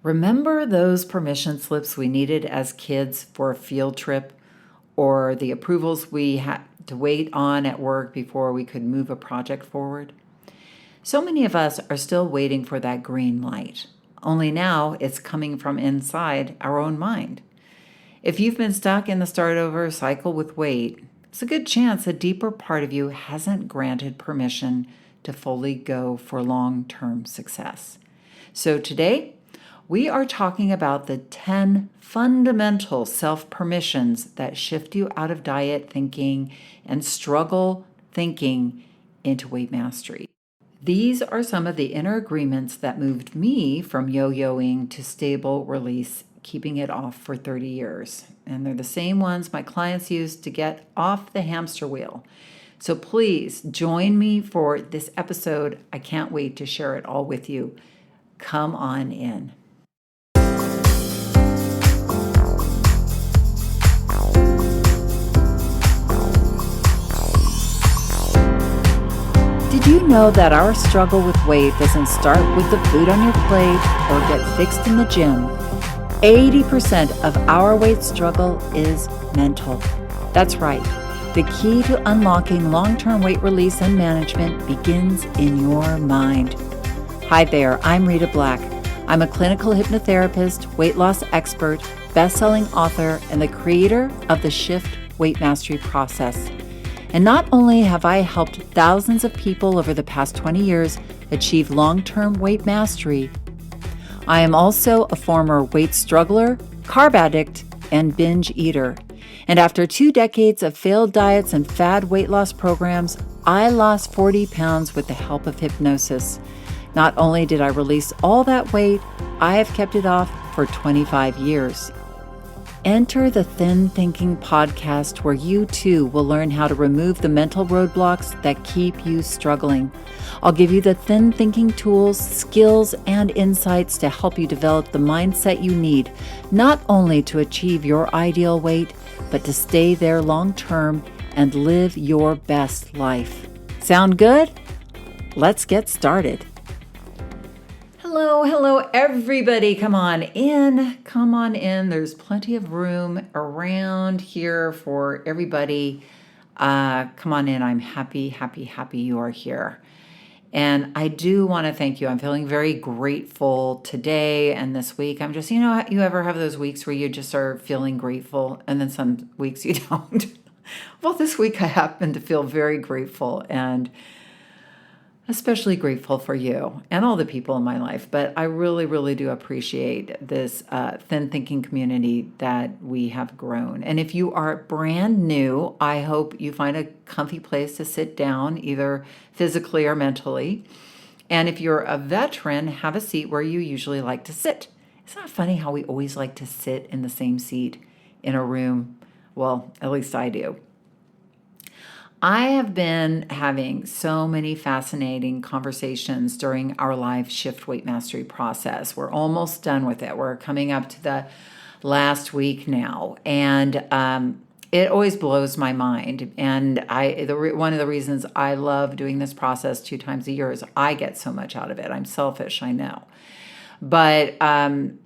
Remember those permission slips we needed as kids for a field trip, or the approvals we had to wait on at work before we could move a project forward? So many of us are still waiting for that green light, only now it's coming from inside our own mind. If you've been stuck in the start over cycle with wait, it's a good chance a deeper part of you hasn't granted permission to fully go for long-term success. So today, we are talking about the 10 fundamental self-permissions that shift you out of diet thinking and struggle thinking into weight mastery. These are some of the inner agreements that moved me from yo-yoing to stable release, keeping it off for 30 years. And they're the same ones my clients use to get off the hamster wheel. So please join me for this episode. I can't wait to share it all with you. Come on in. Did you know that our struggle with weight doesn't start with the food on your plate or get fixed in the gym? 80% of our weight struggle is mental. That's right. The key to unlocking long-term weight release and management begins in your mind. Hi there, I'm Rita Black. I'm a clinical hypnotherapist, weight loss expert, best-selling author, and the creator of the Shift Weight Mastery process. And not only have I helped thousands of people over the past 20 years achieve long-term weight mastery, I am also a former weight struggler, carb addict, and binge eater. And after 2 decades of failed diets and fad weight loss programs, I lost 40 pounds with the help of hypnosis. Not only did I release all that weight, I have kept it off for 25 years. Enter the Thin Thinking podcast, where you too will learn how to remove the mental roadblocks that keep you struggling. I'll give you the thin thinking tools, skills, and insights to help you develop the mindset you need, not only to achieve your ideal weight, but to stay there long term and live your best life. Sound good? Let's get started. Hello, everybody. Come on in. There's plenty of room around here for everybody. Come on in. I'm happy you are here. And I do want to thank you. I'm feeling very grateful today and this week. I'm just, you ever have those weeks where you just are feeling grateful and then some weeks you don't? Well, this week I happen to feel very grateful and especially grateful for you and all the people in my life. But I really do appreciate this thin thinking community that we have grown. And if you are brand new, I hope you find a comfy place to sit down, either physically or mentally. And if you're a veteran, have a seat where you usually like to sit. It's not funny how we always like to sit in the same seat in a room. Well, at least I do. I have been having so many fascinating conversations during our live Shift Weight Mastery process. We're almost done with it. We're coming up to the last week now, and it always blows my mind. And one of the reasons I love doing this process 2 times a year is I get so much out of it. I'm selfish, I know. But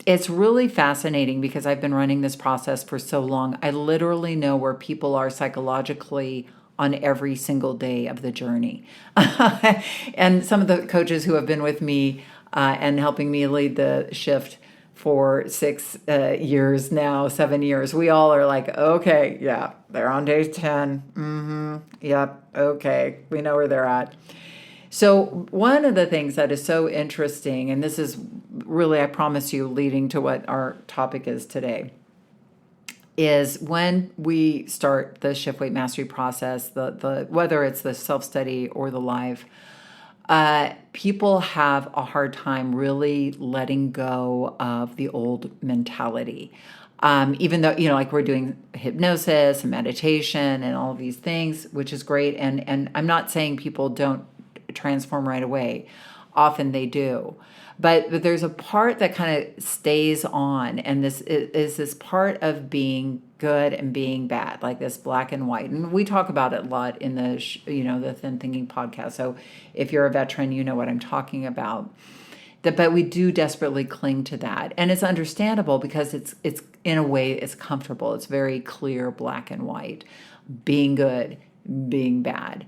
it's really fascinating because I've been running this process for so long. I literally know where people are psychologically on every single day of the journey. And some of the coaches who have been with me and helping me lead the shift for 6 years now, 7 years, we all are like, okay, yeah, they're on day 10. Yep, okay, we know where they're at. So one of the things that is so interesting, and this is really, I promise you, leading to what our topic is today, is when we start the Shift Weight Mastery process, the whether it's the self-study or the live, people have a hard time really letting go of the old mentality. Even though, like we're doing hypnosis and meditation and all of these things, which is great. And I'm not saying people don't transform right away. Often they do. But there's a part that kind of stays on, and this is this part of being good and being bad, like this black and white. And we talk about it a lot in the Thin Thinking podcast. So if you're a veteran, you know what I'm talking about. but we do desperately cling to that. And it's understandable because it's in a way, it's comfortable. It's very clear, black and white, being good, being bad.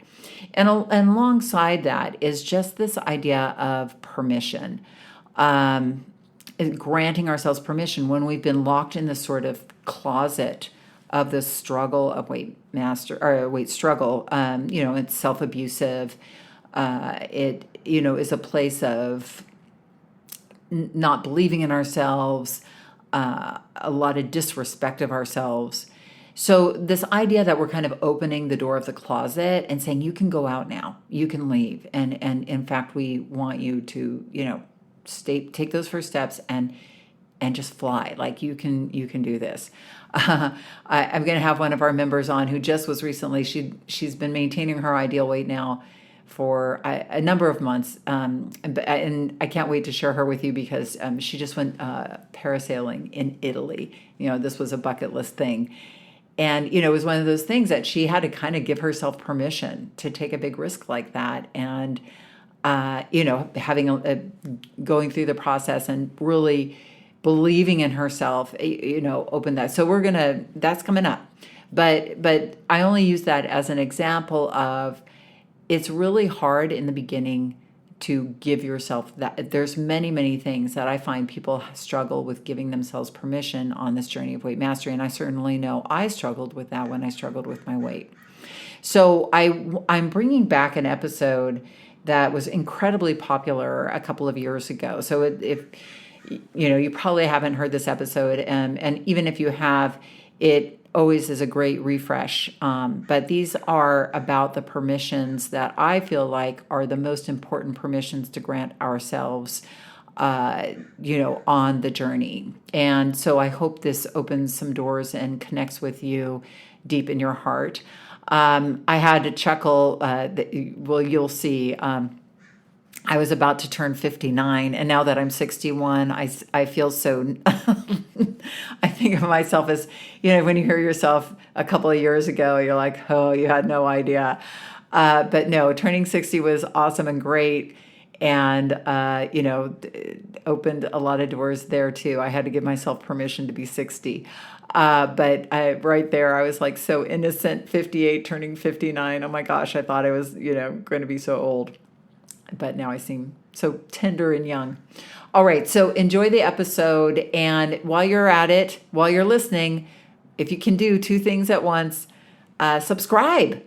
And alongside that is just this idea of permission, granting ourselves permission when we've been locked in this sort of closet of the struggle of weight struggle. It's self-abusive. It is a place of not believing in ourselves, a lot of disrespect of ourselves. So this idea that we're kind of opening the door of the closet and saying, you can go out now, you can leave. And in fact, we want you to, take those first steps and just fly. Like you can do this. I'm going to have one of our members on who just was recently, she's been maintaining her ideal weight now for a number of months. And I can't wait to share her with you because she just went parasailing in Italy. This was a bucket list thing. And, it was one of those things that she had to kind of give herself permission to take a big risk like that. And, going through the process and really believing in herself, open that. So that's coming up. But I only use that as an example of it's really hard in the beginning to give yourself that. There's many, many things that I find people struggle with giving themselves permission on this journey of weight mastery. And I certainly know I struggled with that when I struggled with my weight. So I'm bringing back an episode that was incredibly popular a couple of years ago. So if you probably haven't heard this episode, and even if you have, it always is a great refresh. But these are about the permissions that I feel like are the most important permissions to grant ourselves, on the journey. And so I hope this opens some doors and connects with you deep in your heart. I had to chuckle, you'll see. I was about to turn 59, and now that I'm 61, I feel so, I think of myself as, when you hear yourself a couple of years ago, you're like, oh, you had no idea. But no, turning 60 was awesome and great, and, opened a lot of doors there too. I had to give myself permission to be 60. But right there, I was like so innocent, 58, turning 59. Oh my gosh, I thought I was, going to be so old. But now I seem so tender and young. All right, so enjoy the episode. And while you're at it, while you're listening, if you can do two things at once, subscribe.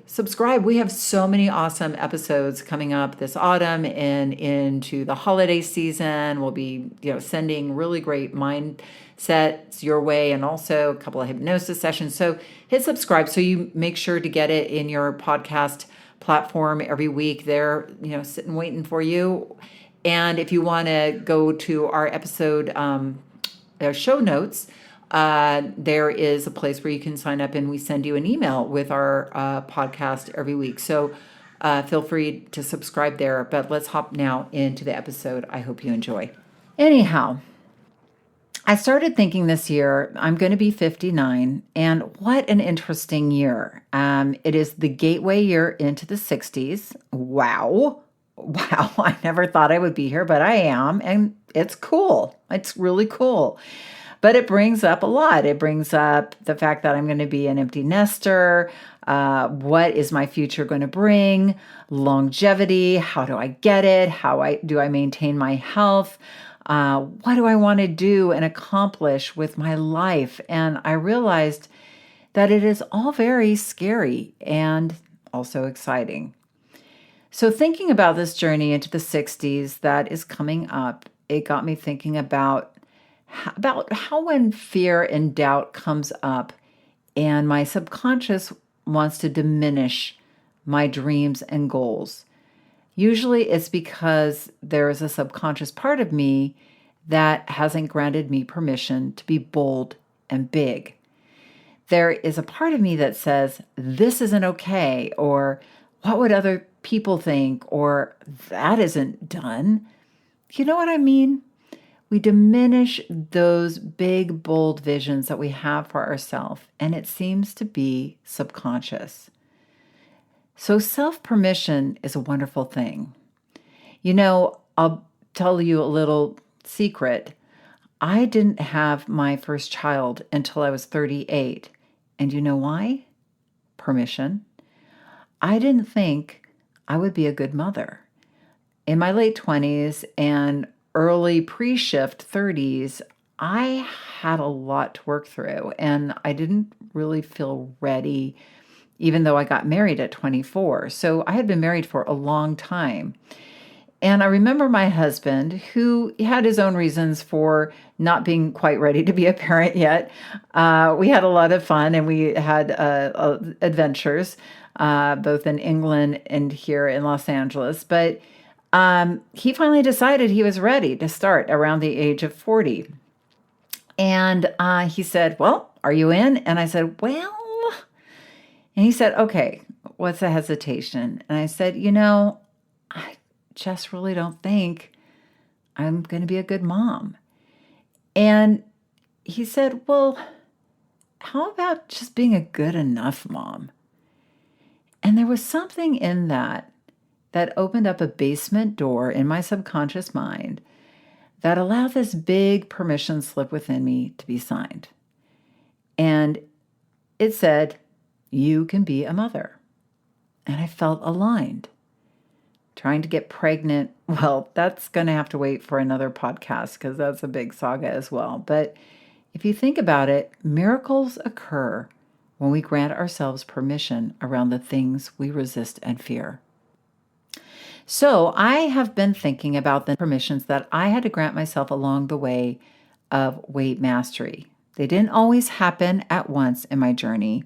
We have so many awesome episodes coming up this autumn and into the holiday season. We'll be, sending really great mindsets your way and also a couple of hypnosis sessions. So hit subscribe so you make sure to get it in your podcast platform every week. They're, sitting waiting for you. And if you want to go to our episode show notes, there is a place where you can sign up and we send you an email with our podcast every week. So feel free to subscribe there. But let's hop now into the episode. I hope you enjoy. Anyhow, I started thinking this year, I'm going to be 59, and what an interesting year. It is the gateway year into the 60s. Wow, I never thought I would be here, but I am, and it's cool. It's really cool. But it brings up a lot. It brings up the fact that I'm going to be an empty nester. What is my future going to bring? Longevity. How do I get it? Do I maintain my health? What do I want to do and accomplish with my life? And I realized that it is all very scary and also exciting. So thinking about this journey into the 60s that is coming up, it got me thinking about how when fear and doubt comes up and my subconscious wants to diminish my dreams and goals. Usually it's because there is a subconscious part of me that hasn't granted me permission to be bold and big. There is a part of me that says, this isn't okay, or what would other people think, or that isn't done. You know what I mean? We diminish those big, bold visions that we have for ourselves, and it seems to be subconscious. So self-permission is a wonderful thing. I'll tell you a little secret. I didn't have my first child until I was 38. And you know why? Permission. I didn't think I would be a good mother. In my late 20s and early pre-shift 30s, I had a lot to work through, and I didn't really feel ready, even though I got married at 24. So I had been married for a long time. And I remember my husband, who had his own reasons for not being quite ready to be a parent yet. We had a lot of fun, and we had adventures, both in England and here in Los Angeles. But he finally decided he was ready to start around the age of 40. And he said, well, are you in? And I said, well, and he said, okay, what's the hesitation? And I said, I just really don't think I'm going to be a good mom. And he said, well, how about just being a good enough mom? And there was something in that opened up a basement door in my subconscious mind that allowed this big permission slip within me to be signed. And it said, you can be a mother. And I felt aligned. Trying to get pregnant, well, that's going to have to wait for another podcast because that's a big saga as well. But if you think about it, miracles occur when we grant ourselves permission around the things we resist and fear. So I have been thinking about the permissions that I had to grant myself along the way of weight mastery. They didn't always happen at once in my journey.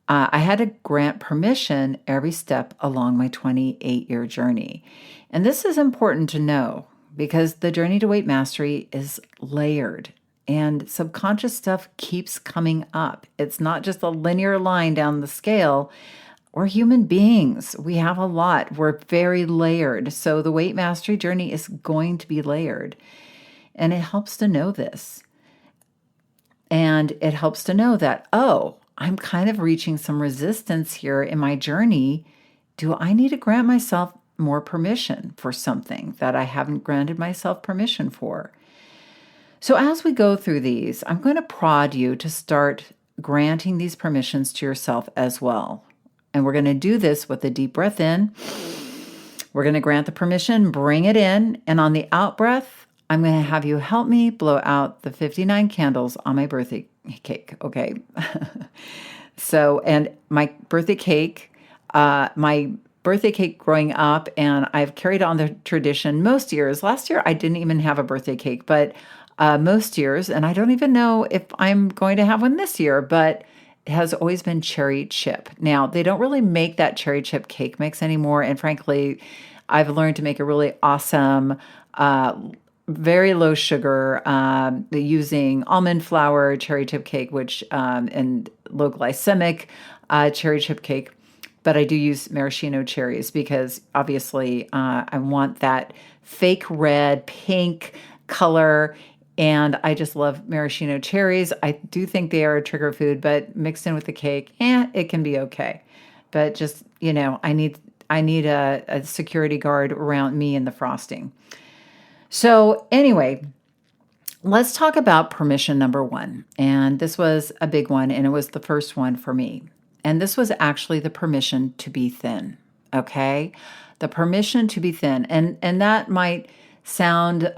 I had to grant permission every step along my 28-year journey. And this is important to know because the journey to weight mastery is layered and subconscious stuff keeps coming up. It's not just a linear line down the scale. We're human beings. We have a lot. We're very layered. So the weight mastery journey is going to be layered. And it helps to know this. And it helps to know that, I'm kind of reaching some resistance here in my journey. Do I need to grant myself more permission for something that I haven't granted myself permission for? So as we go through these, I'm going to prod you to start granting these permissions to yourself as well. And we're going to do this with a deep breath in. We're going to grant the permission, bring it in, and on the out breath, I'm going to have you help me blow out the 59 candles on my birthday cake, okay? So, and my birthday cake growing up, and I've carried on the tradition most years. Last year, I didn't even have a birthday cake, but most years, and I don't even know if I'm going to have one this year, but it has always been cherry chip. Now, they don't really make that cherry chip cake mix anymore, and frankly, I've learned to make a really awesome very low sugar, using almond flour cherry chip cake, which and low glycemic cherry chip cake. But I do use maraschino cherries because obviously I want that fake red, pink color. And I just love maraschino cherries. I do think they are a trigger food, but mixed in with the cake, it can be okay. But just, I need a security guard around me and the frosting. So anyway, let's talk about permission number 1. And this was a big one, and it was the first one for me. And this was actually the permission to be thin, okay? The permission to be thin. And that might sound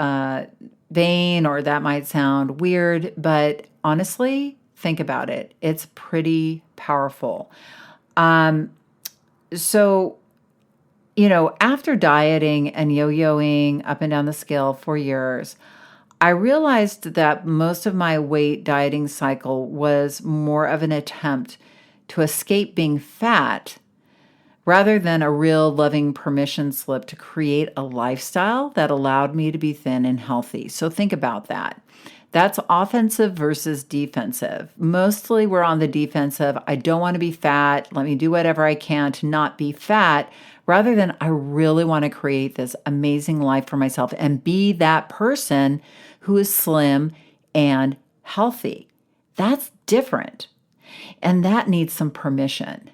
vain or that might sound weird, but honestly, think about it. It's pretty powerful. After dieting and yo-yoing up and down the scale for years, I realized that most of my weight dieting cycle was more of an attempt to escape being fat rather than a real loving permission slip to create a lifestyle that allowed me to be thin and healthy. So think about that. That's offensive versus defensive. Mostly we're on the defensive. I don't want to be fat. Let me do whatever I can to not be fat, rather than I really want to create this amazing life for myself and be that person who is slim and healthy. That's different. And that needs some permission.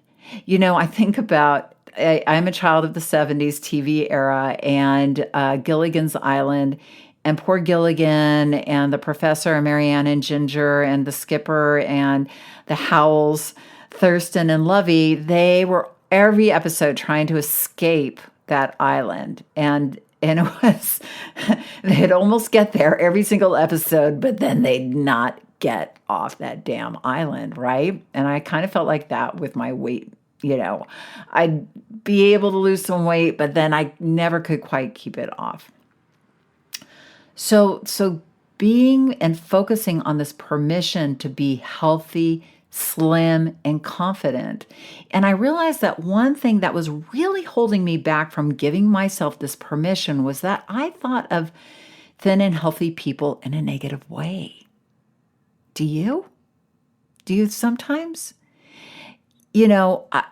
I think about I'm a child of the 70s TV era and Gilligan's Island. And poor Gilligan and the professor and Marianne and Ginger and the skipper and the Howells, Thurston and Lovey, they were every episode trying to escape that island. And it was, they'd almost get there every single episode, but then they'd not get off that damn island, right? And I kind of felt like that with my weight. I'd be able to lose some weight, but then I never could quite keep it off. So being and focusing on this permission to be healthy, slim, and confident. And I realized that one thing that was really holding me back from giving myself this permission was that I thought of thin and healthy people in a negative way. Do you? Do you sometimes?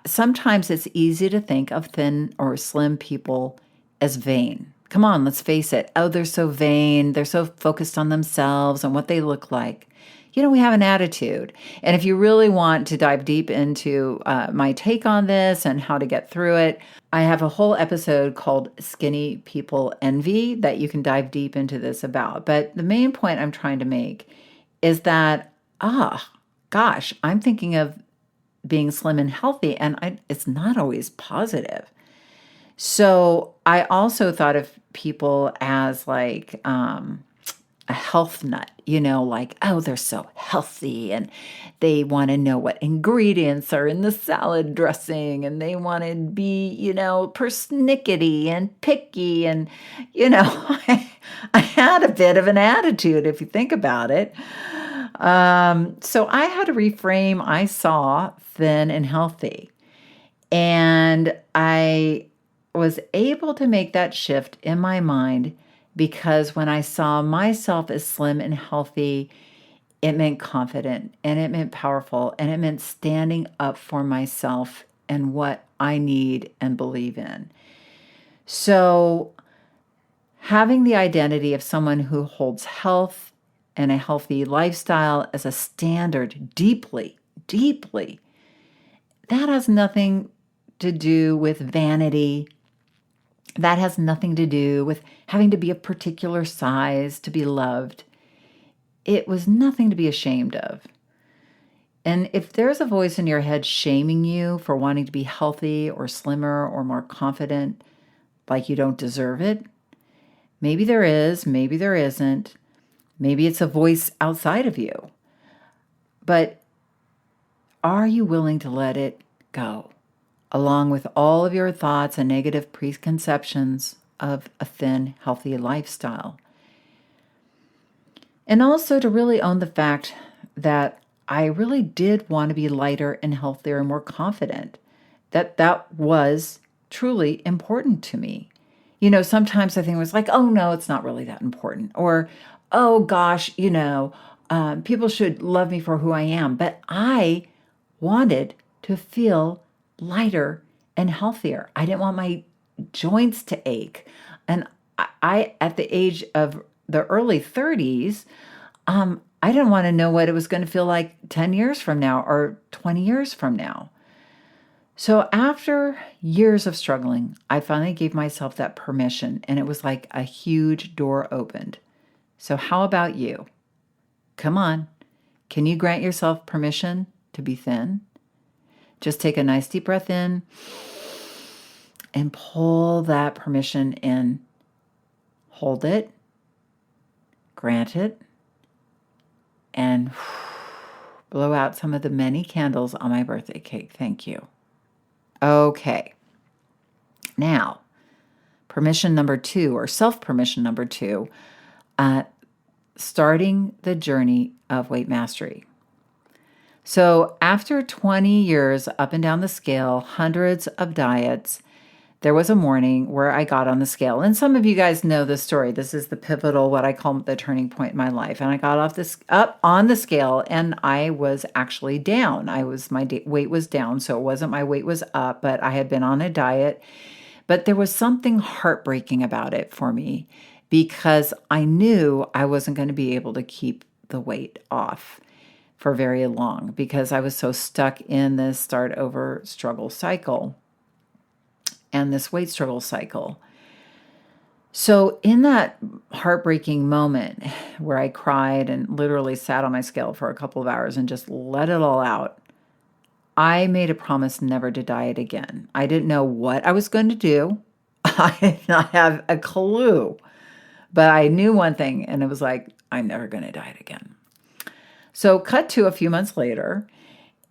Sometimes it's easy to think of thin or slim people as vain. Come on, let's face it. Oh, they're so vain. They're so focused on themselves and what they look like. We have an attitude. And if you really want to dive deep into my take on this and how to get through it, I have a whole episode called Skinny People Envy that you can dive deep into this about. But the main point I'm trying to make is that, I'm thinking of being slim and healthy, and it's not always positive. So I also thought of people as like a health nut, like, oh, they're so healthy and they want to know what ingredients are in the salad dressing and they want to be, persnickety and picky. And, I had a bit of an attitude if you think about it. So I had to reframe. I saw thin and healthy, and I was able to make that shift in my mind because when I saw myself as slim and healthy, it meant confident and it meant powerful and it meant standing up for myself and what I need and believe in. So having the identity of someone who holds health and a healthy lifestyle as a standard deeply, that has nothing to do with vanity. That has nothing to do with having to be a particular size to be loved. It was nothing to be ashamed of. And if there's a voice in your head shaming you for wanting to be healthy or slimmer or more confident, like you don't deserve it, maybe there is, maybe there isn't. Maybe it's a voice outside of you. But are you willing to let it go, along with all of your thoughts and negative preconceptions of a thin, healthy lifestyle? And also to really own the fact that I really did want to be lighter and healthier and more confident, that was truly important to me. Sometimes I think it was like, oh no, it's not really that important. Or, oh gosh, people should love me for who I am. But I wanted to feel lighter and healthier. I didn't want my joints to ache. And I at the age of the early 30s, I didn't want to know what it was going to feel like 10 years from now or 20 years from now. So after years of struggling, I finally gave myself that permission, and it was like a huge door opened. So how about you? Come on. Can you grant yourself permission to be thin? Just take a nice deep breath in and pull that permission in. Hold it, grant it, and blow out some of the many candles on my birthday cake. Thank you. Okay. Now, permission number 2, or self-permission number 2, starting the journey of weight mastery. So after 20 years up and down the scale, hundreds of diets, there was a morning where I got on the scale. And some of you guys know this story. This is the pivotal, what I call the turning point in my life. And I got up on the scale, and I was actually down. My weight was down, so it wasn't my weight was up, but I had been on a diet. But there was something heartbreaking about it for me because I knew I wasn't going to be able to keep the weight off for very long because I was so stuck in this start over struggle cycle. and this weight struggle cycle. So in that heartbreaking moment where I cried and literally sat on my scale for a couple of hours and just let it all out, I made a promise never to diet again. I didn't know what I was going to do. I did not have a clue, but I knew one thing, and it was like, I'm never going to diet again. So cut to a few months later,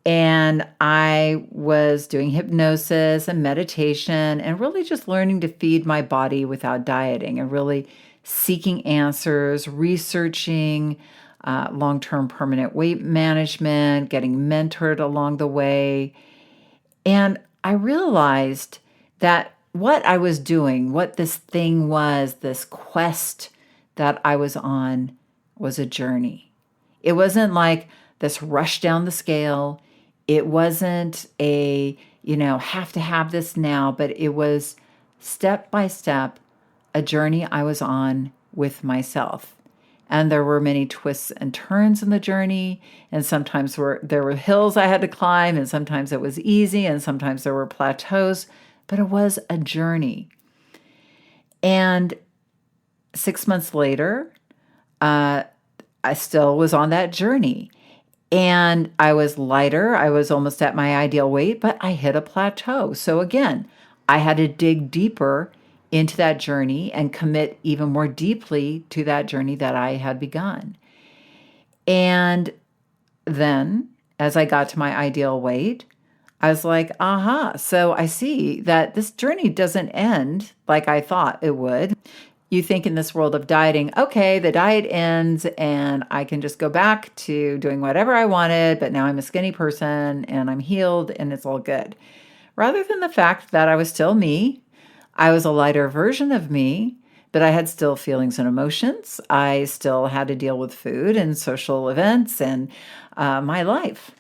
and I was doing hypnosis and meditation and really just learning to feed my body without dieting and really seeking answers, researching long-term permanent weight management, getting mentored along the way. And I realized that what I was doing, what this thing was, this quest that I was on, was a journey. It wasn't like this rush down the scale. It wasn't a, have to have this now, but it was step by step, a journey I was on with myself. And there were many twists and turns in the journey. And sometimes there were hills I had to climb, and sometimes it was easy, and sometimes there were plateaus, but it was a journey. And 6 months later, I still was on that journey. And I was lighter. I was almost at my ideal weight, but I hit a plateau. So again, I had to dig deeper into that journey and commit even more deeply to that journey that I had begun. And then as I got to my ideal weight, I was like, aha, so I see that this journey doesn't end like I thought it would. You think in this world of dieting, okay, the diet ends and I can just go back to doing whatever I wanted, but now I'm a skinny person and I'm healed and it's all good. Rather than the fact that I was still me, I was a lighter version of me, but I had still feelings and emotions. I still had to deal with food and social events and my life.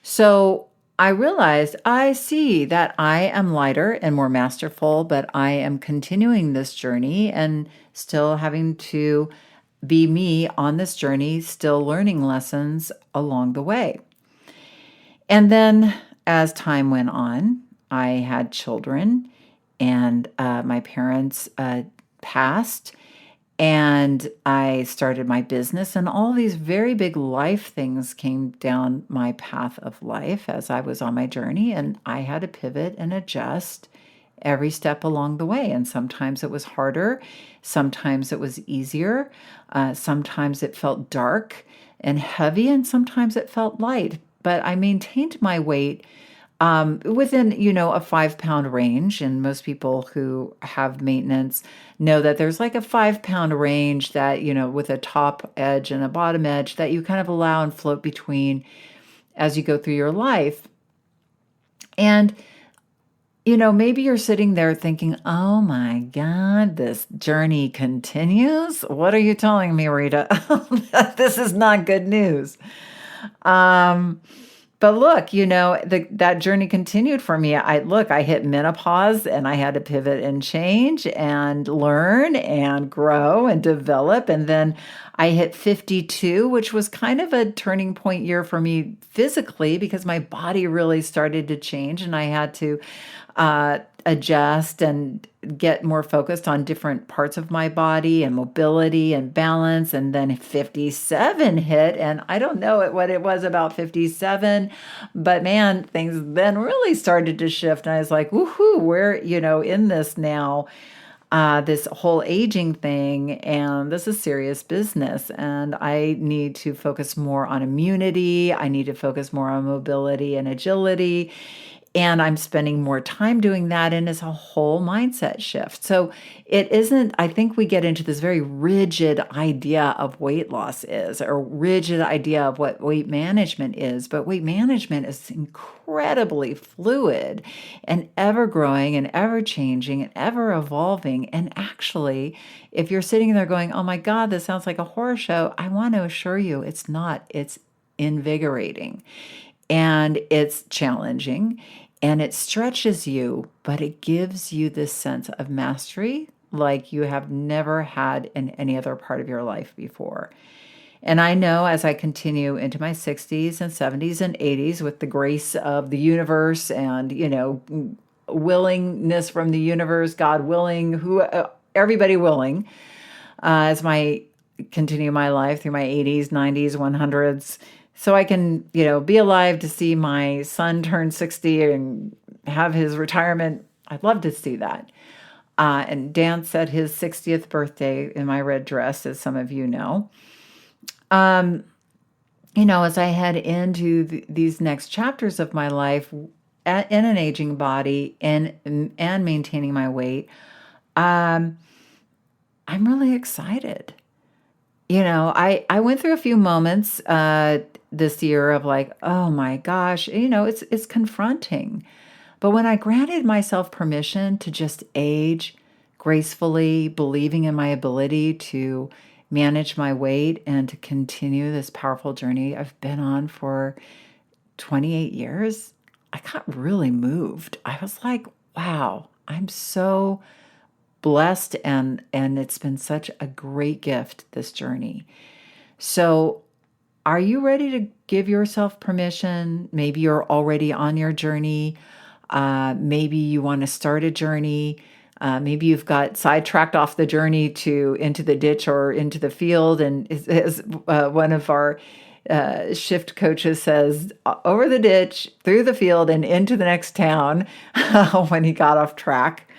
So I realized, I see that I am lighter and more masterful, but I am continuing this journey and still having to be me on this journey, still learning lessons along the way. And then as time went on, I had children, and my parents passed, and I started my business, and all these very big life things came down my path of life as I was on my journey, and I had to pivot and adjust every step along the way. And sometimes it was harder, sometimes it was easier, sometimes it felt dark and heavy, and sometimes it felt light. But I maintained my weight within, a 5-pound range. And most people who have maintenance know that there's like a 5-pound range that, with a top edge and a bottom edge that you kind of allow and float between as you go through your life. And, maybe you're sitting there thinking, oh my God, this journey continues. What are you telling me, Rita? This is not good news. But look, that journey continued for me. I hit menopause and I had to pivot and change and learn and grow and develop. And then I hit 52, which was kind of a turning point year for me physically because my body really started to change and I had to adjust and get more focused on different parts of my body and mobility and balance. And then 57 hit, and I don't know what it was about 57, but man, things then really started to shift. And I was like, woohoo, we're, in this now, this whole aging thing, and this is serious business. And I need to focus more on immunity. I need to focus more on mobility and agility. And I'm spending more time doing that, and it's a whole mindset shift. So it isn't, I think we get into this very rigid idea of weight loss is, or rigid idea of what weight management is, but weight management is incredibly fluid and ever growing and ever changing and ever evolving. And actually, if you're sitting there going, oh my God, this sounds like a horror show, I want to assure you it's not. It's invigorating and it's challenging. And it stretches you, but it gives you this sense of mastery like you have never had in any other part of your life before. And I know as I continue into my 60s and 70s and 80s with the grace of the universe and, willingness from the universe, God willing, everybody willing, as my continue my life through my 80s, 90s, 100s, so I can, be alive to see my son turn 60 and have his retirement. I'd love to see that. And dance at his 60th birthday in my red dress, as some of you know. As I head into these next chapters of my life in an aging body and maintaining my weight, I'm really excited. I went through a few moments this year of like, oh my gosh, it's confronting. But when I granted myself permission to just age gracefully, believing in my ability to manage my weight and to continue this powerful journey I've been on for 28 years, I got really moved. I was like, wow, I'm so blessed, and it's been such a great gift, this journey. So are you ready to give yourself permission? Maybe you're already on your journey. Maybe you want to start a journey. Maybe you've got sidetracked off the journey into the ditch or into the field. And as one of our shift coaches says, over the ditch, through the field, and into the next town when he got off track.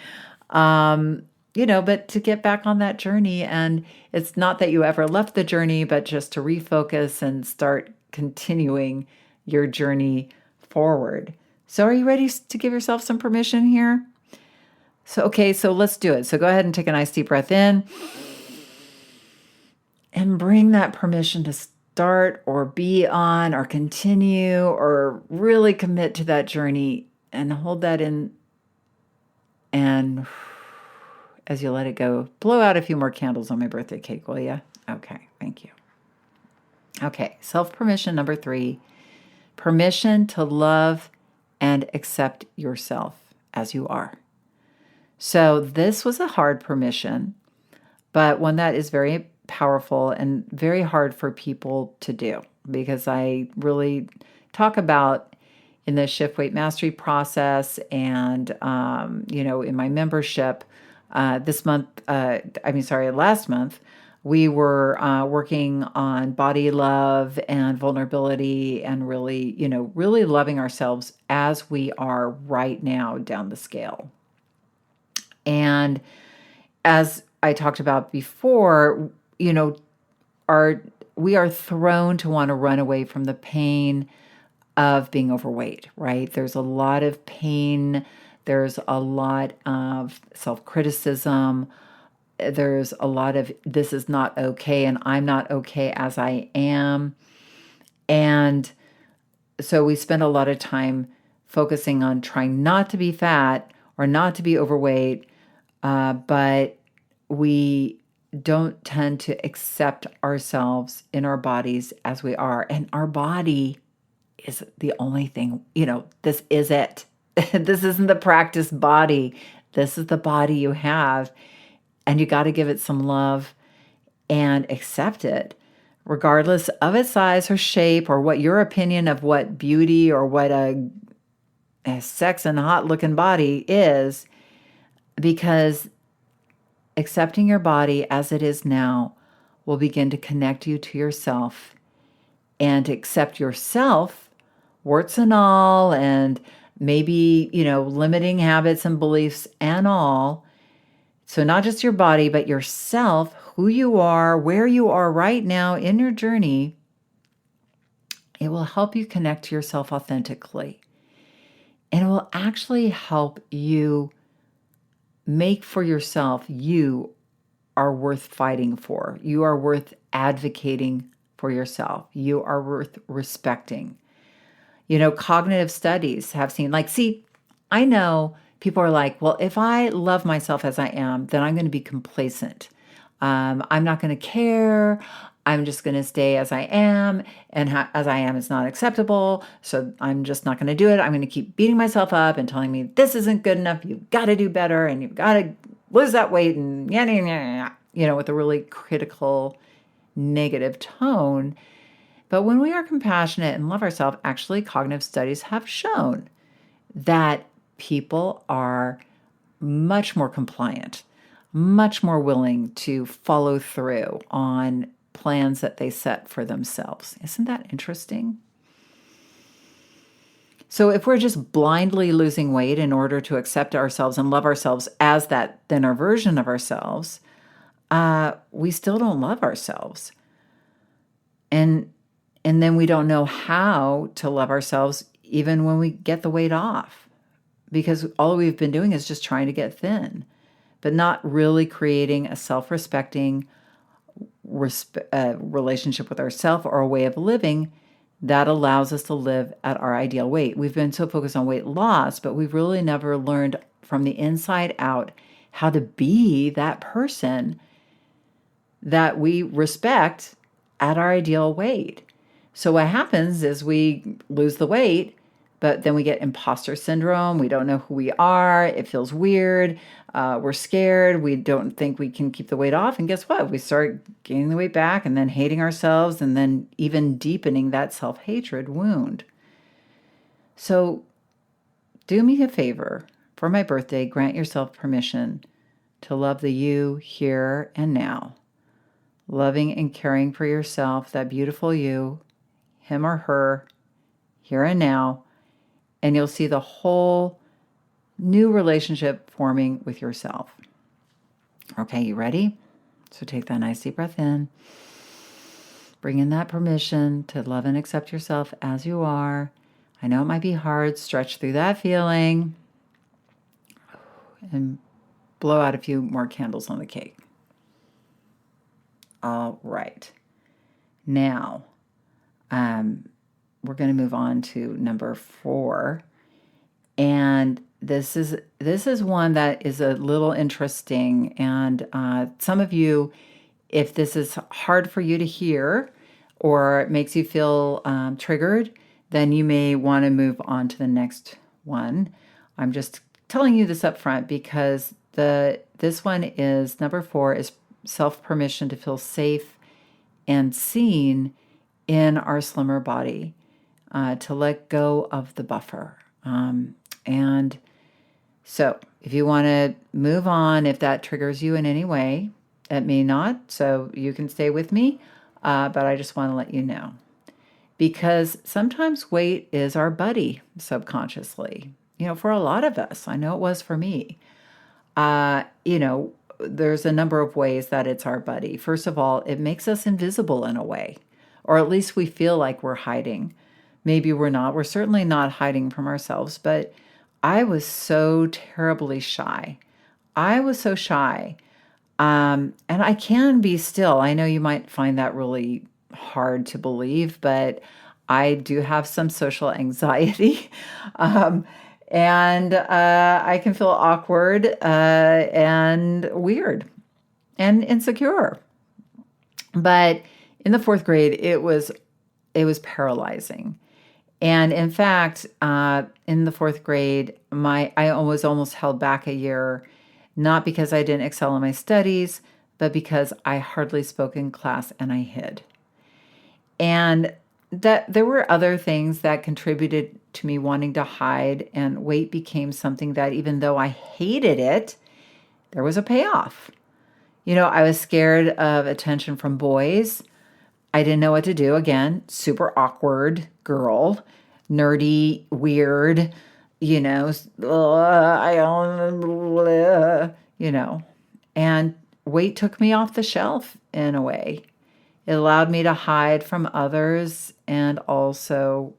But to get back on that journey, and it's not that you ever left the journey, but just to refocus and start continuing your journey forward. So are you ready to give yourself some permission here? So let's do it. So go ahead and take a nice deep breath in and bring that permission to start or be on or continue or really commit to that journey, and hold that in. And as you let it go, blow out a few more candles on my birthday cake, will you? Okay, thank you. Okay, self-permission number 3, permission to love and accept yourself as you are. So this was a hard permission, but one that is very powerful and very hard for people to do, because I really talk about in the Shift Weight Mastery process and, in my membership, last month, we were working on body love and vulnerability and really loving ourselves as we are right now down the scale. And as I talked about before, we are thrown to want to run away from the pain of being overweight, right? There's a lot of pain. There's a lot of self-criticism. There's a lot of, this is not okay, and I'm not okay as I am. And so we spend a lot of time focusing on trying not to be fat or not to be overweight, but we don't tend to accept ourselves in our bodies as we are. And our body is the only thing, this is it. This isn't the practice body. This is the body you have. And you got to give it some love and accept it, regardless of its size or shape or what your opinion of what beauty or what a sex and hot looking body is, because accepting your body as it is now will begin to connect you to yourself, and to accept yourself, warts and all, and maybe, limiting habits and beliefs and all. So not just your body, but yourself, who you are, where you are right now in your journey. It will help you connect to yourself authentically. And it will actually help you make for yourself, you are worth fighting for. You are worth advocating for yourself. You are worth respecting. Cognitive studies have seen, I know people are like, well, if I love myself as I am, then I'm going to be complacent. I'm not going to care. I'm just going to stay as I am. And as I am is not acceptable. So I'm just not going to do it. I'm going to keep beating myself up and telling me this isn't good enough. You've got to do better. And you've got to lose that weight. And with a really critical, negative tone. But when we are compassionate and love ourselves, actually cognitive studies have shown that people are much more compliant, much more willing to follow through on plans that they set for themselves. Isn't that interesting? So if we're just blindly losing weight in order to accept ourselves and love ourselves as that thinner version of ourselves, we still don't love ourselves. And then we don't know how to love ourselves even when we get the weight off, because all we've been doing is just trying to get thin, but not really creating a self-respecting relationship with ourselves or a way of living that allows us to live at our ideal weight. We've been so focused on weight loss, but we've really never learned from the inside out how to be that person that we respect at our ideal weight. So what happens is we lose the weight, but then we get imposter syndrome. We don't know who we are. It feels weird. We're scared. We don't think we can keep the weight off. And guess what? We start gaining the weight back and then hating ourselves and then even deepening that self-hatred wound. So do me a favor. For my birthday, grant yourself permission to love the you here and now. Loving and caring for yourself, that beautiful you, him or her, here and now. And you'll see the whole new relationship forming with yourself. Okay, you ready? So take that nice deep breath in. Bring in that permission to love and accept yourself as you are. I know it might be hard. Stretch through that feeling. And blow out a few more candles on the cake. All right. Now, we're going to move on to number 4. And this is one that is a little interesting. And some of you, if this is hard for you to hear or it makes you feel triggered, then you may want to move on to the next one. I'm just telling you this up front because this one is number 4 is self-permission to feel safe and seen in our slimmer body, to let go of the buffer. And so if you want to move on, if that triggers you in any way, it may not, so you can stay with me, but I just want to let you know. Because sometimes weight is our buddy subconsciously. For a lot of us, I know it was for me. There's a number of ways that it's our buddy. First of all, it makes us invisible in a way, or at least we feel like we're hiding. Maybe we're not. We're certainly not hiding from ourselves, but I was so terribly shy. I was so shy. And I can be still. I know you might find that really hard to believe, but I do have some social anxiety. And I can feel awkward and weird and insecure. But in the 4th grade, it was paralyzing. And in fact, in the 4th grade, I was almost held back a year, not because I didn't excel in my studies, but because I hardly spoke in class and I hid. And that there were other things that contributed to me wanting to hide, and weight became something that, even though I hated it, there was a payoff. I was scared of attention from boys. I didn't know what to do. Again, super awkward girl, nerdy, weird, and weight took me off the shelf in a way. It allowed me to hide from others and also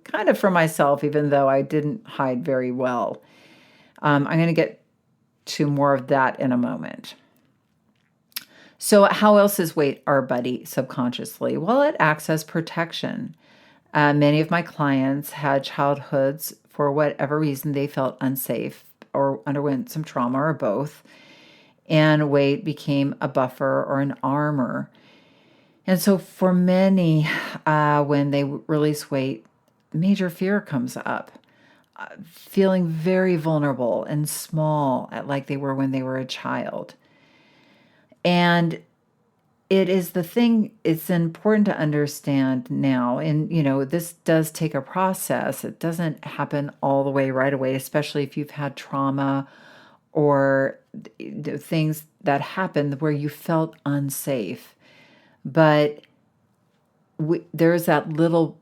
kind of from myself, even though I didn't hide very well. I'm going to get to more of that in a moment. So how else is weight our buddy subconsciously? Well, it acts as protection. Many of my clients had childhoods for whatever reason they felt unsafe or underwent some trauma or both, and weight became a buffer or an armor. And so for many, when they release weight, major fear comes up, feeling very vulnerable and small, like they were when they were a child. And it is the thing, it's important to understand now. And, this does take a process. It doesn't happen all the way right away, especially if you've had trauma or things that happened where you felt unsafe. But there's that little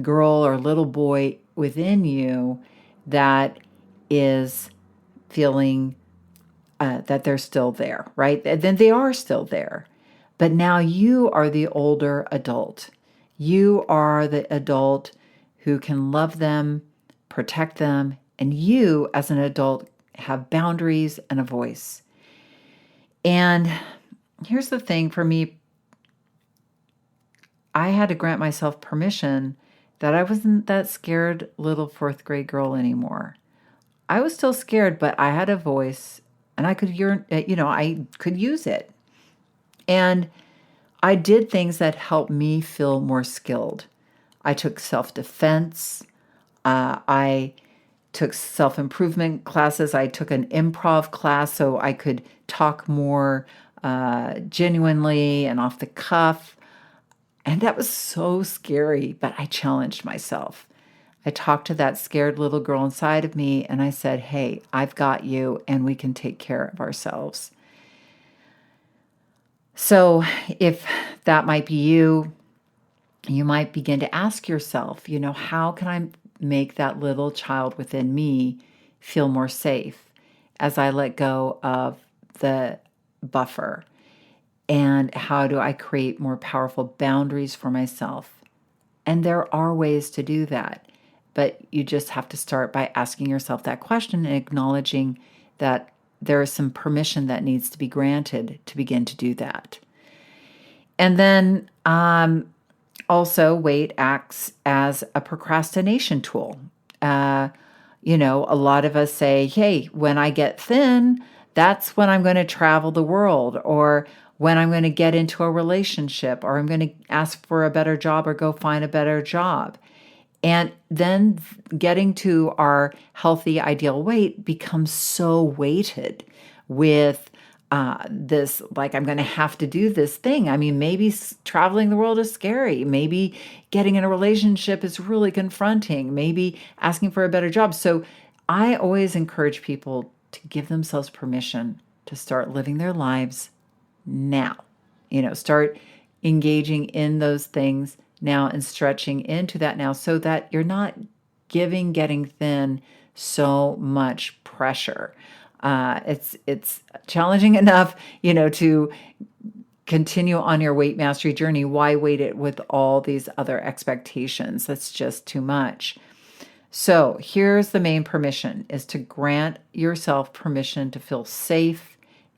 girl or little boy within you that is feeling that they're still there, right? Then they are still there. But now you are the older adult. You are the adult who can love them, protect them, and you, as an adult, have boundaries and a voice. And here's the thing for me, I had to grant myself permission that I wasn't that scared little fourth grade girl anymore. I was still scared, but I had a voice and I could I could use it. And I did things that helped me feel more skilled. I took self-defense. I took self-improvement classes. I took an improv class so I could talk more genuinely and off the cuff. And that was so scary, but I challenged myself. I talked to that scared little girl inside of me and I said, hey, I've got you and we can take care of ourselves. So if that might be you, you might begin to ask yourself, how can I make that little child within me feel more safe as I let go of the buffer? And how do I create more powerful boundaries for myself? And there are ways to do that. But you just have to start by asking yourself that question and acknowledging that there is some permission that needs to be granted to begin to do that. And then also weight acts as a procrastination tool. A lot of us say, hey, when I get thin, that's when I'm going to travel the world, or when I'm going to get into a relationship, or I'm going to ask for a better job or go find a better job. And then getting to our healthy, ideal weight becomes so weighted with this, like, I'm going to have to do this thing. I mean, maybe traveling the world is scary. Maybe getting in a relationship is really confronting. Maybe asking for a better job. So I always encourage people to give themselves permission to start living their lives now. Start engaging in those things now and stretching into that now so that you're not giving getting thin so much pressure. It's challenging enough, to continue on your weight mastery journey. Why weight it with all these other expectations? That's just too much. So here's the main permission, is to grant yourself permission to feel safe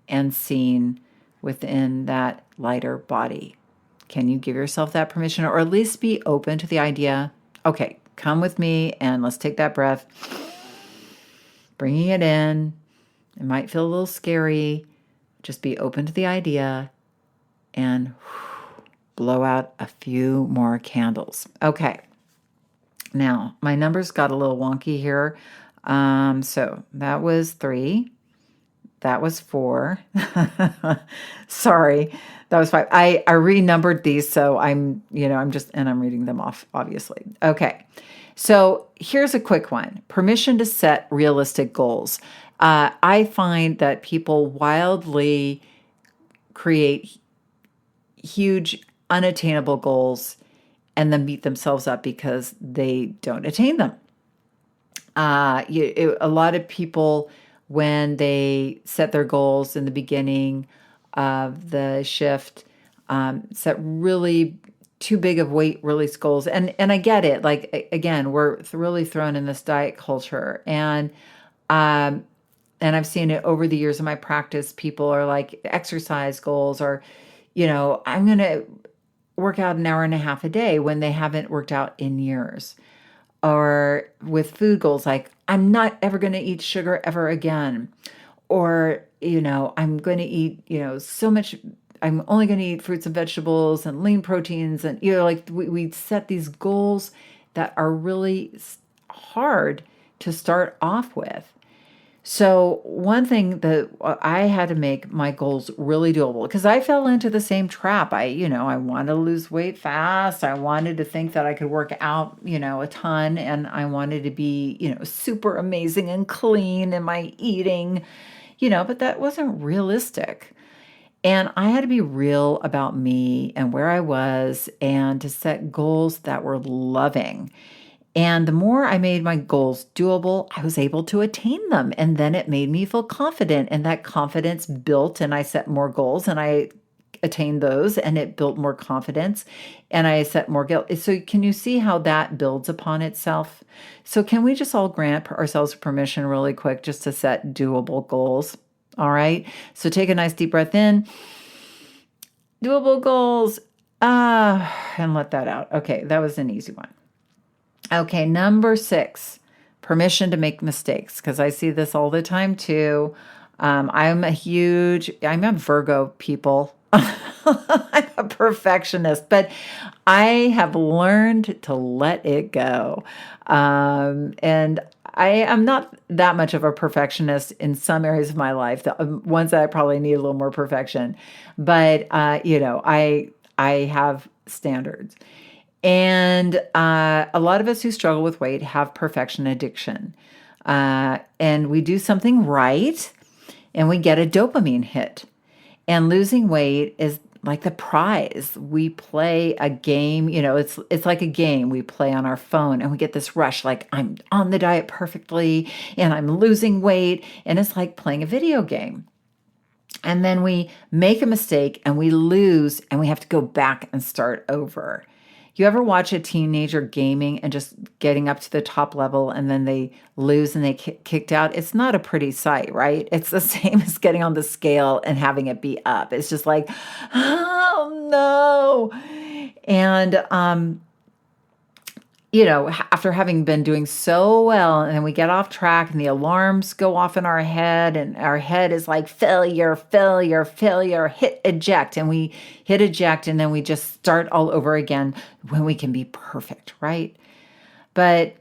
and seen within that lighter body. Can you give yourself that permission, or at least be open to the idea, okay, come with me and let's take that breath, bringing it in. It might feel a little scary. Just be open to the idea and blow out a few more candles. Okay. Now, my numbers got a little wonky here. So that was 3. That was 4. Sorry. That was 5. I renumbered these, so I'm reading them off, obviously. Okay. So here's a quick one. Permission to set realistic goals. I find that people wildly create huge, unattainable goals and then beat themselves up because they don't attain them. A lot of people, when they set their goals in the beginning of the shift, set really too big of weight release goals. And I get it. Like, again, we're really thrown in this diet culture. And I've seen it over the years of my practice. People are like, exercise goals or, I'm going to work out an hour and a half a day when they haven't worked out in years. Or with food goals, like, I'm not ever going to eat sugar ever again. Or, I'm going to eat, so much, I'm only going to eat fruits and vegetables and lean proteins. And, we set these goals that are really hard to start off with. So one thing that I had to make my goals really doable because I fell into the same trap. I wanted to lose weight fast. I wanted to think that I could work out, a ton, and I wanted to be, super amazing and clean in my eating, but that wasn't realistic. And I had to be real about me and where I was and to set goals that were loving. And the more I made my goals doable, I was able to attain them. And then it made me feel confident. And that confidence built, and I set more goals and I attained those, and it built more confidence. And I set more guilt. So, can you see how that builds upon itself? So, can we just all grant ourselves permission really quick just to set doable goals? All right. So, take a nice deep breath in, doable goals, and let that out. Okay. That was an easy one. Okay, number 6, permission to make mistakes, because I see this all the time too. I'm a Virgo people. I'm a perfectionist, but I have learned to let it go. And I am not that much of a perfectionist in some areas of my life, the ones that I probably need a little more perfection. But, I have standards. And a lot of us who struggle with weight have perfection addiction. And we do something right and we get a dopamine hit. And losing weight is like the prize. We play a game, it's like a game we play on our phone and we get this rush like I'm on the diet perfectly and I'm losing weight. And it's like playing a video game. And then we make a mistake and we lose and we have to go back and start over. You ever watch a teenager gaming and just getting up to the top level and then they lose and they kicked out? It's not a pretty sight, right? It's the same as getting on the scale and having it be up. It's just like, oh no. And after having been doing so well, and then we get off track and the alarms go off in our head, and our head is like, failure, failure, failure, hit eject. And we hit eject, and then we just start all over again when we can be perfect, right? But,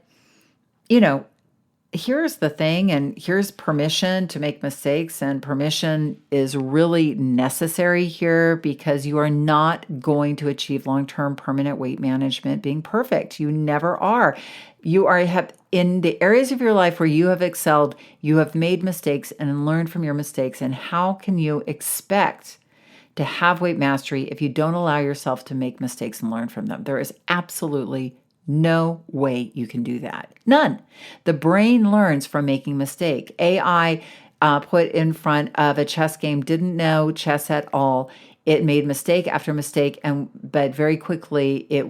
here's the thing, and here's permission to make mistakes, and permission is really necessary here because you are not going to achieve long-term permanent weight management being perfect. You never are. Have in the areas of your life where you have excelled, you have made mistakes and learned from your mistakes. And how can you expect to have weight mastery if you don't allow yourself to make mistakes and learn from them? There is absolutely no way you can do that. None. The brain learns from making mistake. AI put in front of a chess game didn't know chess at all. It made mistake after mistake, but very quickly it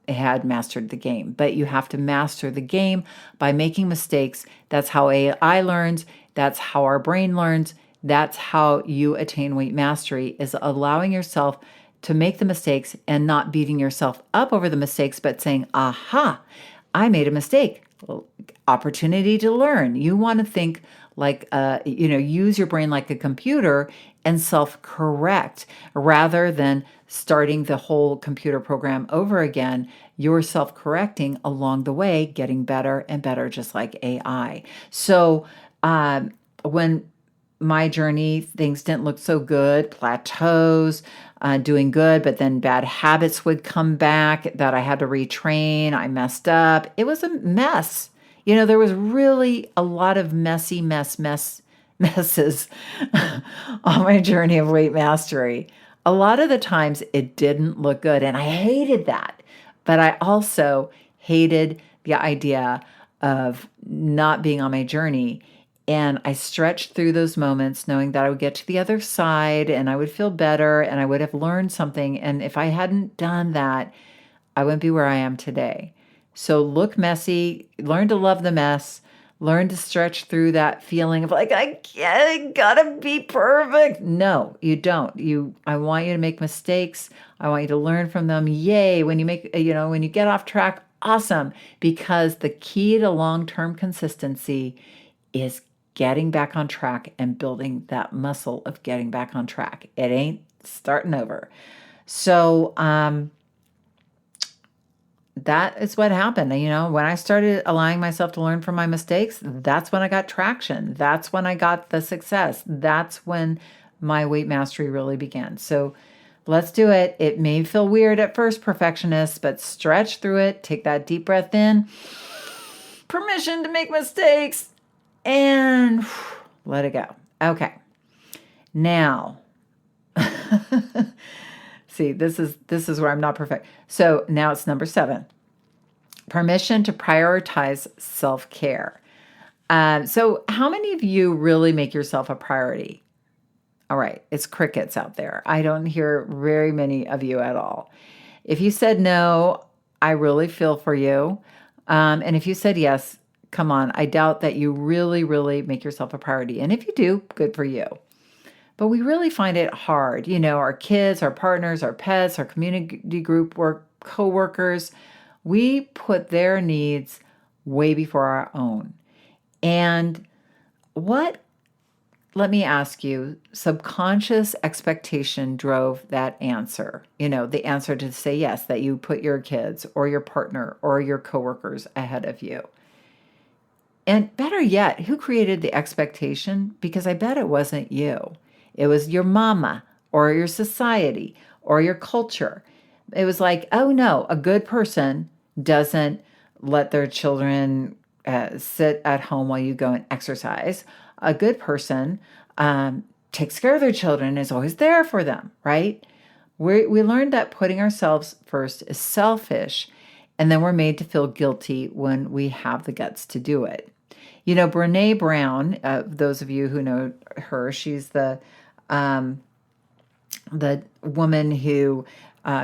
had mastered the game. But you have to master the game by making mistakes. That's how AI learns. That's how our brain learns. That's how you attain weight mastery, is allowing yourself to make the mistakes and not beating yourself up over the mistakes, but saying, aha, I made a mistake. Opportunity to learn. You want to think like, use your brain like a computer and self-correct rather than starting the whole computer program over again. You're self-correcting along the way, getting better and better, just like AI. So when my journey, things didn't look so good, plateaus, doing good, but then bad habits would come back that I had to retrain. I messed up. It was a mess. There was really a lot of messes on my journey of weight mastery. A lot of the times it didn't look good, and I hated that. But I also hated the idea of not being on my journey. And I stretched through those moments knowing that I would get to the other side and I would feel better and I would have learned something. And if I hadn't done that, I wouldn't be where I am today. So look messy, learn to love the mess, learn to stretch through that feeling of like, I gotta be perfect. No, you don't. I want you to make mistakes. I want you to learn from them. Yay. When you get off track, awesome. Because the key to long-term consistency is getting back on track and building that muscle of getting back on track. It ain't starting over. So that is what happened. When I started allowing myself to learn from my mistakes, that's when I got traction. That's when I got the success. That's when my weight mastery really began. So let's do it. It may feel weird at first, perfectionist, but stretch through it. Take that deep breath in. Permission to make mistakes and let it go. Okay. Now, see, this is where I'm not perfect. So now it's number 7. Permission to prioritize self-care. So how many of you really make yourself a priority? All right, it's crickets out there. I don't hear very many of you at all. If you said no, I really feel for you. And if you said yes, come on, I doubt that you really, really make yourself a priority. And if you do, good for you. But we really find it hard. Our kids, our partners, our pets, our community group work, coworkers, we put their needs way before our own. And let me ask you, subconscious expectation drove that answer, the answer to say yes, that you put your kids or your partner or your coworkers ahead of you. And better yet, who created the expectation? Because I bet it wasn't you. It was your mama or your society or your culture. It was like, oh no, a good person doesn't let their children sit at home while you go and exercise. A good person takes care of their children and is always there for them, right? We learned that putting ourselves first is selfish, and then we're made to feel guilty when we have the guts to do it. Brene Brown, those of you who know her, she's the woman who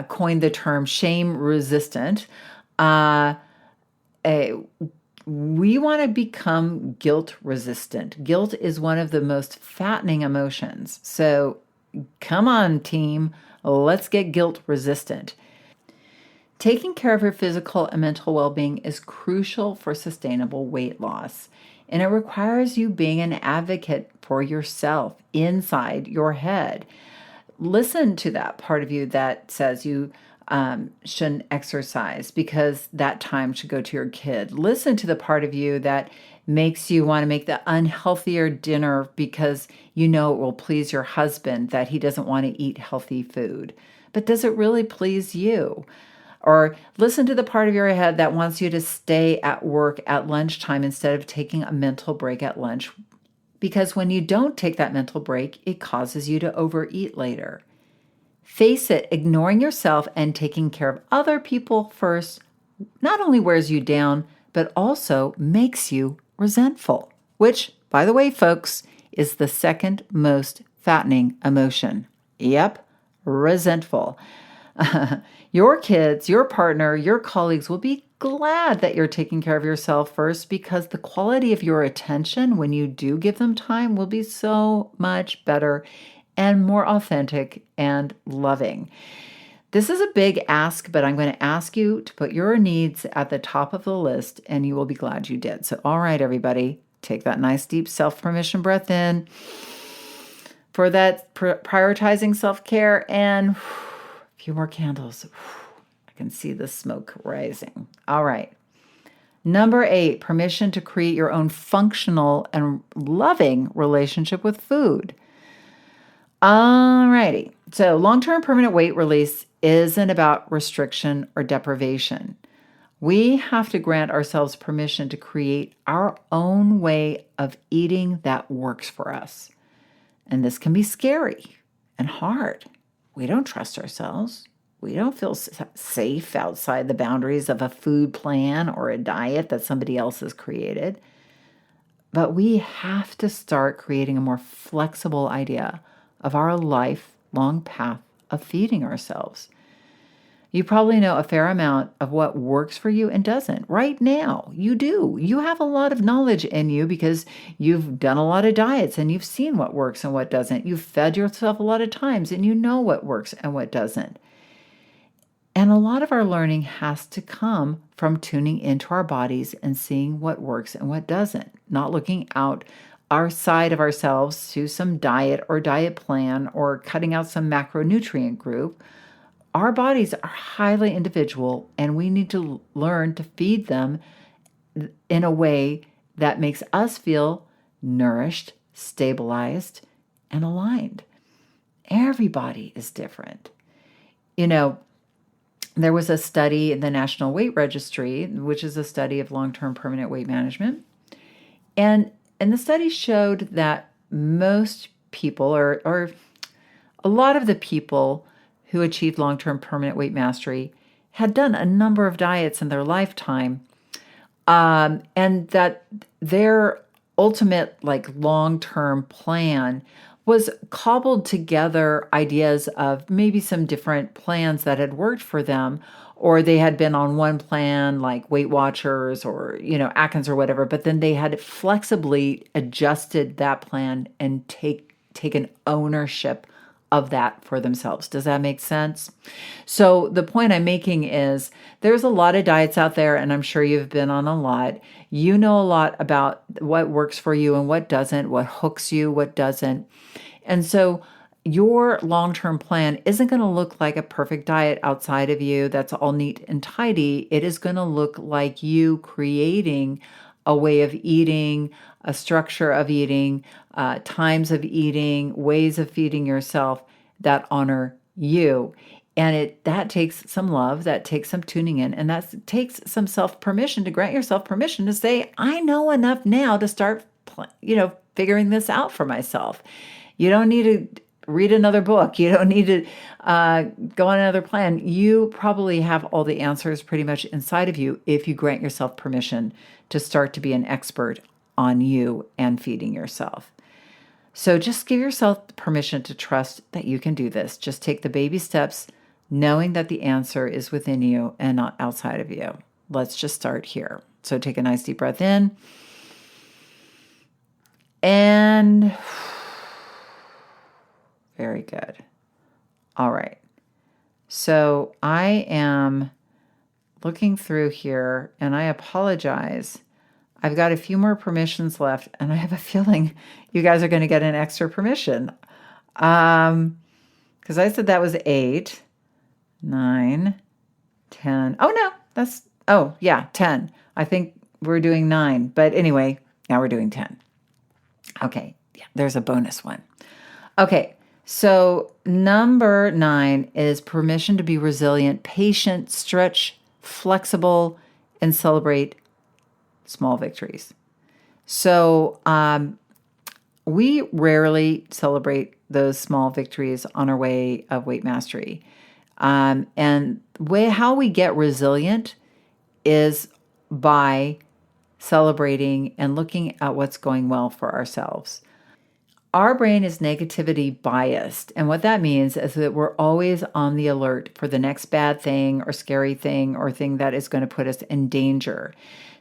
coined the term shame resistant. We want to become guilt resistant. Guilt is one of the most fattening emotions. So come on, team, let's get guilt resistant. Taking care of your physical and mental well-being is crucial for sustainable weight loss, and it requires you being an advocate for yourself inside your head. Listen to that part of you that says you shouldn't exercise because that time should go to your kid. Listen to the part of you that makes you want to make the unhealthier dinner because it will please your husband that he doesn't want to eat healthy food. But does it really please you? Or listen to the part of your head that wants you to stay at work at lunchtime instead of taking a mental break at lunch. Because when you don't take that mental break, it causes you to overeat later. Face it, ignoring yourself and taking care of other people first not only wears you down, but also makes you resentful, which, by the way, folks, is the second most fattening emotion. Yep, resentful. Your kids, your partner, your colleagues will be glad that you're taking care of yourself first because the quality of your attention when you do give them time will be so much better and more authentic and loving. This is a big ask, but I'm going to ask you to put your needs at the top of the list and you will be glad you did. So, all right, everybody, take that nice deep self-permission breath in for that prioritizing self-care and a few more candles. I can see the smoke rising. All right. Number 8, permission to create your own functional and loving relationship with food. All righty. So long-term permanent weight release isn't about restriction or deprivation. We have to grant ourselves permission to create our own way of eating that works for us. And this can be scary and hard. We don't trust ourselves. We don't feel safe outside the boundaries of a food plan or a diet that somebody else has created. But we have to start creating a more flexible idea of our lifelong path of feeding ourselves. You probably know a fair amount of what works for you and doesn't. Right now, you do. You have a lot of knowledge in you because you've done a lot of diets and you've seen what works and what doesn't. You've fed yourself a lot of times and you know what works and what doesn't. And a lot of our learning has to come from tuning into our bodies and seeing what works and what doesn't, not looking out our side of ourselves to some diet or diet plan or cutting out some macronutrient group. our bodies are highly individual, and we need to learn to feed them in a way that makes us feel nourished, stabilized, and aligned. Everybody is different. There was a study in the National Weight Registry, which is a study of long-term permanent weight management. And the study showed that most people, or a lot of the people who achieved long-term permanent weight mastery, had done a number of diets in their lifetime, and that their ultimate long-term plan was cobbled together ideas of maybe some different plans that had worked for them, or they had been on one plan like Weight Watchers or Atkins or whatever, but then they had flexibly adjusted that plan and taken ownership of that for themselves. Does that make sense? So the point I'm making is there's a lot of diets out there, and I'm sure you've been on a lot. You know a lot about what works for you and what doesn't, what hooks you, what doesn't. And so your long-term plan isn't going to look like a perfect diet outside of you that's all neat and tidy. It is going to look like you creating a way of eating, a structure of eating, times of eating, ways of feeding yourself that honor you. And that takes some love, that takes some tuning in, and that takes some self-permission to grant yourself permission to say, I know enough now to start, figuring this out for myself. You don't need to read another book. You don't need to go on another plan. You probably have all the answers pretty much inside of you if you grant yourself permission to start to be an expert on you and feeding yourself. So just give yourself permission to trust that you can do this. Just take the baby steps, knowing that the answer is within you and not outside of you. Let's just start here. So take a nice deep breath in. And very good. All right. So I am looking through here, and I apologize. I've got a few more permissions left, and I have a feeling you guys are going to get an extra permission. Because I said that was 8, 9, 10. Oh, no, 10. I think we're doing 9. But anyway, now we're doing 10. Okay, yeah, there's a bonus one. Okay, so number 9 is permission to be resilient, patient, stretch, flexible, and celebrate small victories. So we rarely celebrate those small victories on our way of weight mastery. And how we get resilient is by celebrating and looking at what's going well for ourselves. Our brain is negativity biased, and what that means is that we're always on the alert for the next bad thing or scary thing or thing that is going to put us in danger.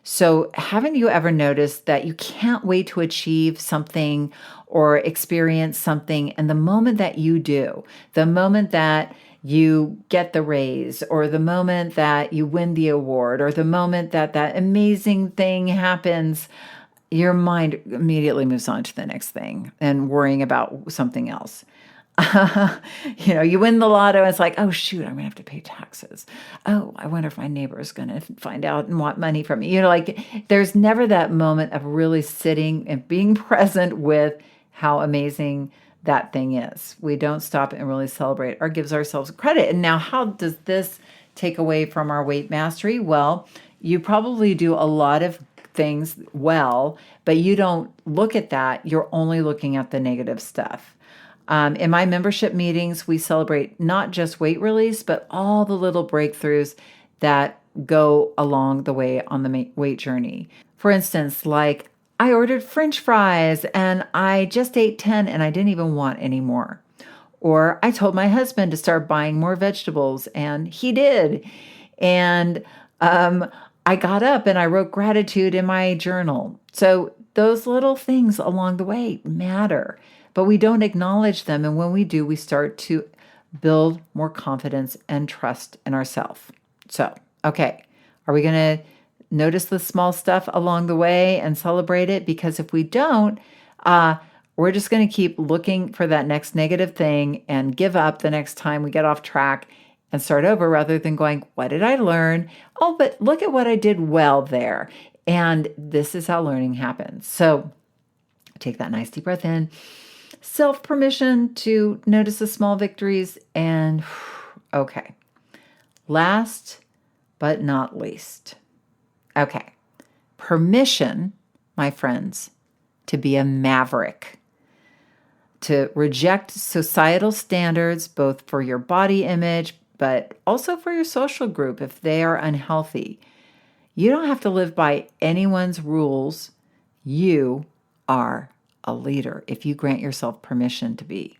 So haven't you ever noticed that you can't wait to achieve something or experience something, and the moment that you do, the moment that you get the raise, or the moment that you win the award, or the moment that that amazing thing happens, your mind immediately moves on to the next thing and worrying about something else. You win the lotto, and it's like, oh, shoot, I'm going to have to pay taxes. Oh, I wonder if my neighbor is going to find out and want money from me. There's never that moment of really sitting and being present with how amazing that thing is. We don't stop and really celebrate or gives ourselves credit. And now, how does this take away from our weight mastery? Well, you probably do a lot of things well, but you don't look at that. You're only looking at the negative stuff. In my membership meetings, we celebrate not just weight release, but all the little breakthroughs that go along the way on the weight journey. For instance, like I ordered French fries and I just ate 10 and I didn't even want any more. Or I told my husband to start buying more vegetables and he did. And I got up and I wrote gratitude in my journal. So those little things along the way matter, but we don't acknowledge them. And when we do, we start to build more confidence and trust in ourselves. So, okay, are we going to notice the small stuff along the way and celebrate it? Because if we don't, we're just going to keep looking for that next negative thing and give up the next time we get off track and start over rather than going, what did I learn? Oh, but look at what I did well there. And this is how learning happens. So take that nice deep breath in, self-permission to notice the small victories, and okay. Last but not least. Okay. Permission, my friends, to be a maverick, to reject societal standards, both for your body image, but also for your social group if they are unhealthy. You don't have to live by anyone's rules. You are a leader if you grant yourself permission to be.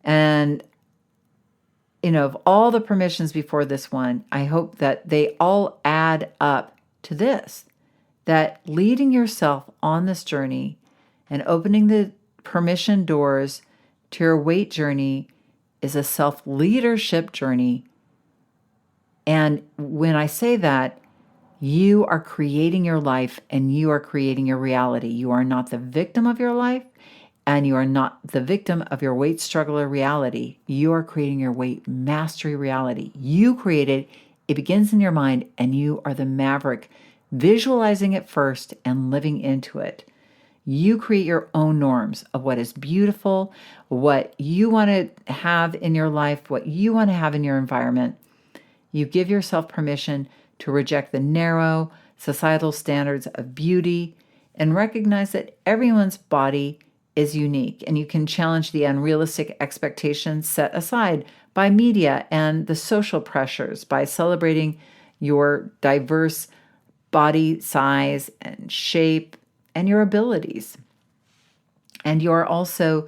And, of all the permissions before this one, I hope that they all add up to this, that leading yourself on this journey and opening the permission doors to your weight journey is a self-leadership journey. And when I say that, you are creating your life and you are creating your reality. You are not the victim of your life and you are not the victim of your weight struggler reality. You are creating your weight mastery reality. You create it. It begins in your mind and you are the maverick, visualizing it first and living into it. You create your own norms of what is beautiful, what you want to have in your life, what you want to have in your environment. You give yourself permission to reject the narrow societal standards of beauty and recognize that everyone's body is unique, and you can challenge the unrealistic expectations set aside by media and the social pressures by celebrating your diverse body size and shape and your abilities. And you're also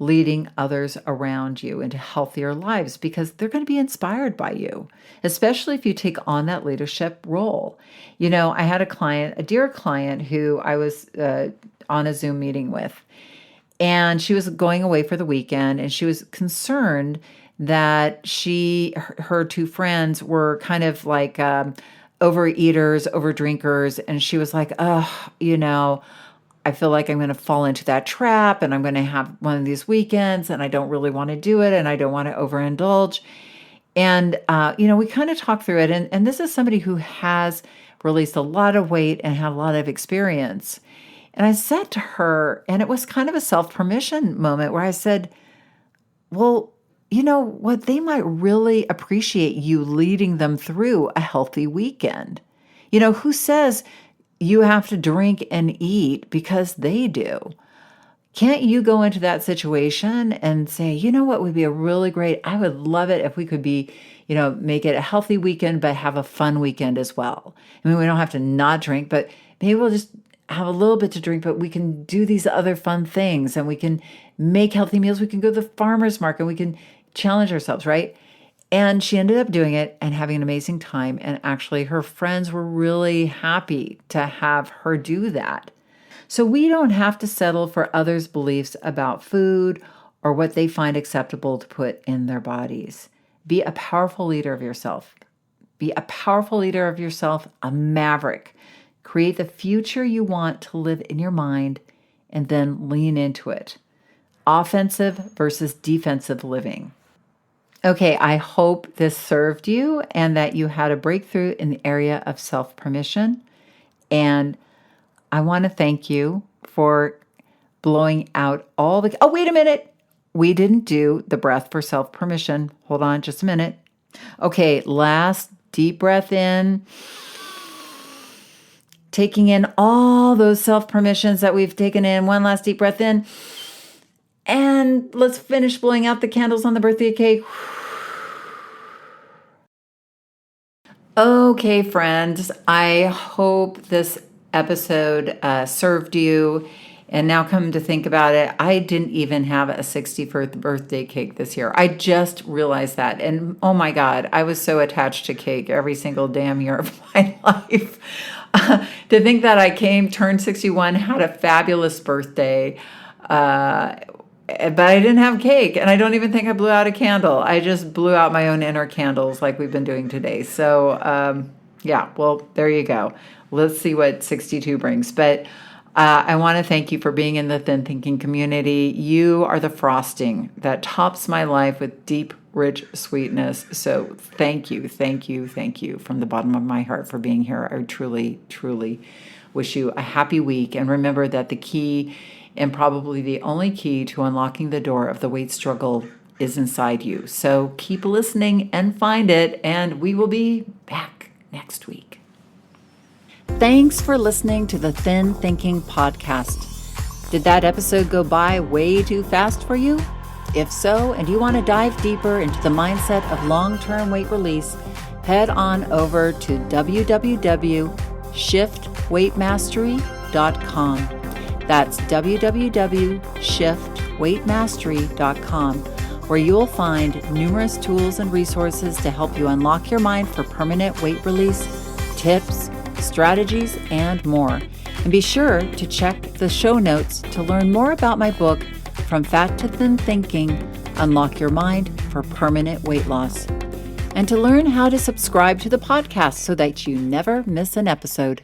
leading others around you into healthier lives because they're going to be inspired by you, especially if you take on that leadership role. I had a dear client who I was on a Zoom meeting with, and she was going away for the weekend, and she was concerned that her two friends were kind of like overeaters, overdrinkers, and she was like, I feel like I'm going to fall into that trap and I'm going to have one of these weekends and I don't really want to do it and I don't want to overindulge. And, we kind of talked through it. And this is somebody who has released a lot of weight and had a lot of experience. And I said to her, and it was kind of a self-permission moment where I said, well, what, they might really appreciate you leading them through a healthy weekend. Who says you have to drink and eat because they do? Can't you go into that situation and say, what would be a really great, I would love it if we could be, make it a healthy weekend, but have a fun weekend as well. We don't have to not drink, but maybe we'll just have a little bit to drink, but we can do these other fun things and we can make healthy meals. We can go to the farmer's market. We can challenge ourselves, right? And she ended up doing it and having an amazing time. And actually her friends were really happy to have her do that. So we don't have to settle for others' beliefs about food or what they find acceptable to put in their bodies. Be a powerful leader of yourself. Be a powerful leader of yourself, a maverick. Create the future you want to live in your mind and then lean into it. Offensive versus defensive living. Okay, I hope this served you and that you had a breakthrough in the area of self-permission. And I want to thank you for blowing out all the... Oh, wait a minute. We didn't do the breath for self-permission. Hold on just a minute. Okay, last deep breath in. Taking in all those self-permissions that we've taken in. One last deep breath in. And let's finish blowing out the candles on the birthday cake. Okay, friends, I hope this episode served you. And now come to think about it, I didn't even have a 61st birthday cake this year. I just realized that. And oh my God, I was so attached to cake every single damn year of my life. To think that I turned 61, had a fabulous birthday, but I didn't have cake, and I don't even think I blew out a candle. I just blew out my own inner candles like we've been doing today. So, yeah, well, there you go. Let's see what 62 brings. But I want to thank you for being in the Thin Thinking community. You are the frosting that tops my life with deep rich sweetness. So thank you from the bottom of my heart for being here. I truly, truly wish you a happy week. And remember that the key, and probably the only key to unlocking the door of the weight struggle, is inside you. So keep listening and find it, and we will be back next week. Thanks for listening to the Thin Thinking Podcast. Did that episode go by way too fast for you? If so, and you want to dive deeper into the mindset of long-term weight release, head on over to www.shiftweightmastery.com. That's www.shiftweightmastery.com, where you'll find numerous tools and resources to help you unlock your mind for permanent weight release, tips, strategies, and more. And be sure to check the show notes to learn more about my book, From Fat to Thin Thinking, Unlock Your Mind for Permanent Weight Loss, and to learn how to subscribe to the podcast so that you never miss an episode.